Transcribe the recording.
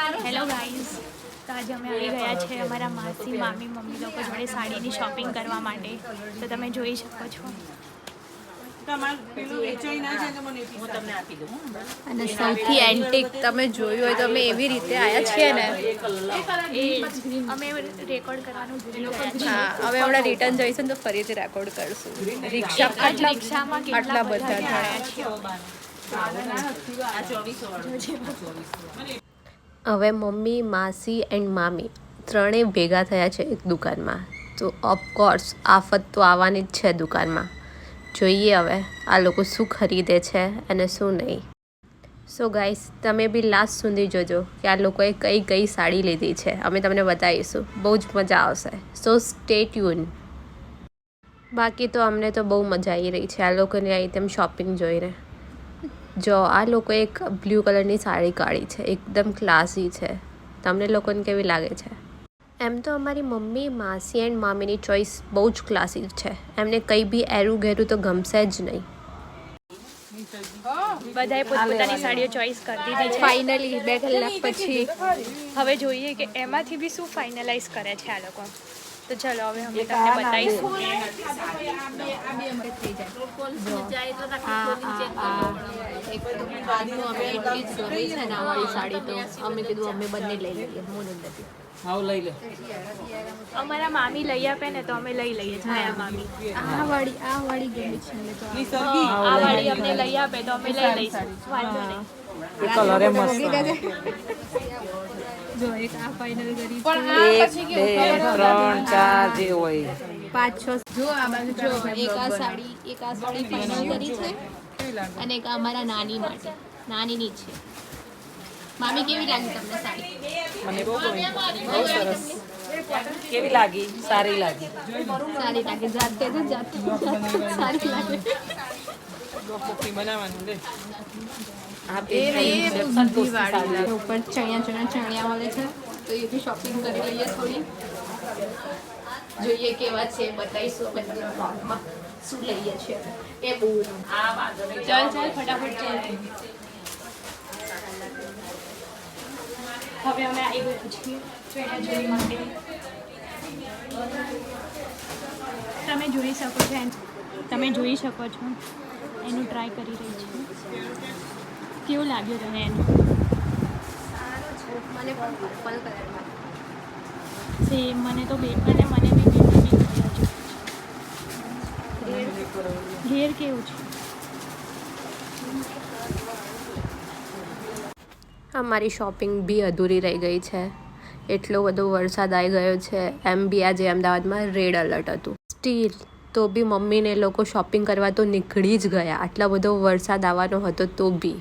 Hello guys, તો આજે અમે આવી ગયા છે અમારા માસી મામી મમ્મી લોકો જોડે સાડીની શોપિંગ કરવા માટે. તો તમે જોઈ શકો છો. અને સૌથી એન્ટિક તમે જોયું હોય તો અમે એવી રીતે આવ્યા છીએ ને, અમે રેકોર્ડ કરવાનું ભૂલી ગયા છીએ. હા, હવે હમણાં રિટર્ન જઈશું તો ફરીથી રેકોર્ડ કરશું. રિક્ષામાં આટલા બધા ગયા છીએ. હવે મમ્મી, માસી એન્ડ મામી ત્રણેય ભેગા થયા છે એક દુકાનમાં. તો ઓફકોર્સ આફત તો આવવાની જ છે દુકાનમાં. જોઈએ હવે આ લોકો શું ખરીદે છે અને શું નહીં. સો ગાઈસ, તમે બી લાસ્ટ સુધી જોજો કે આ લોકોએ કઈ કઈ સાડી લીધી છે. અમે તમને બતાવીશું, બહુ જ મજા આવશે. સો સ્ટે ટ્યુન. બાકી તો અમને તો બહુ મજા આવી રહી છે આ લોકોની આવી તેમ શોપિંગ જોઈને. જો આ લોકો એક બ્લુ કલરની સાડી કાઢી છે, એકદમ ક્લાસી છે. તમને લોકોને કેવી લાગે છે? એમ તો અમારી મમ્મી, માસી એન્ડ મામીની ચોઈસ બહુ જ ક્લાસી છે. એમને કંઈ બી એરું ઘેરું તો ગમશે જ નહીં. બધાએ પોતપોતાની સાડીઓ ચોઈસ કરી દીધી છે ફાઇનલી 2 કલાક પછી. હવે જોઈએ કે એમાંથી બી શું ફાઇનલાઇઝ કરે છે આ લોકો. તો ચલો હવે અમે તમને બતાવીશું. અમે કીધું અમે બંને લઈ લઈએ. અમારા મામી લઈ આપે ને તો અમે લઈ લઈએ છાયા મામી. આ વાળી ગમી છે. આ વાળી અમને લઈ આપે તો અમે લઈ લઈશું, વાંધો નહીં. જો એક આ ફાઇનલ કરી 1 2 3 4 જે હોય 5 6. જો આ બાજુ જો એક આ સાડી ફાઇનલ કરી છે અને એક અમારા નાની માટે, નાનીની છે. મામી કેવી લાગી તમને સાડી? મને બહુ ગમી, બહુ સરસ. કેવી લાગી? સારી લાગી. સારી લાગે. જાતે જ જાતે સારી લાગે. આ સંતોષ વાળી ઉપર ચણિયા વાળે છે તો એ બી શોપિંગ કરી લઈએ થોડી. જોઈએ કેવા છે, બતાવીશું અમે તમને બ્લોગમાં શું લઈએ છીએ. એ બહુ ચાલ ફટાફટ ચાલ. હવે અમે આવી ગયા છીએ ચણિયાચોળી માટે. તમે જોઈ શકો છો એનું ટ્રાય કરી રહી છે. કેવું લાગ્યું તને એનું? મને પણ પર્પલ કલરમાં. સેમ મને તો મને બી બેબી ઘેર કેવું છે? અમારી શોપિંગ બી અધૂરી રહી ગઈ છે. એટલો બધો વરસાદ આવી ગયો છે. એમ બી આજે અમદાવાદમાં રેડ એલર્ટ હતું. સ્ટીલ તો બી મમ્મીને લોકો શોપિંગ કરવા તો નીકળી જ ગયા. આટલો બધો વરસાદ આવવાનો હતો તો બી.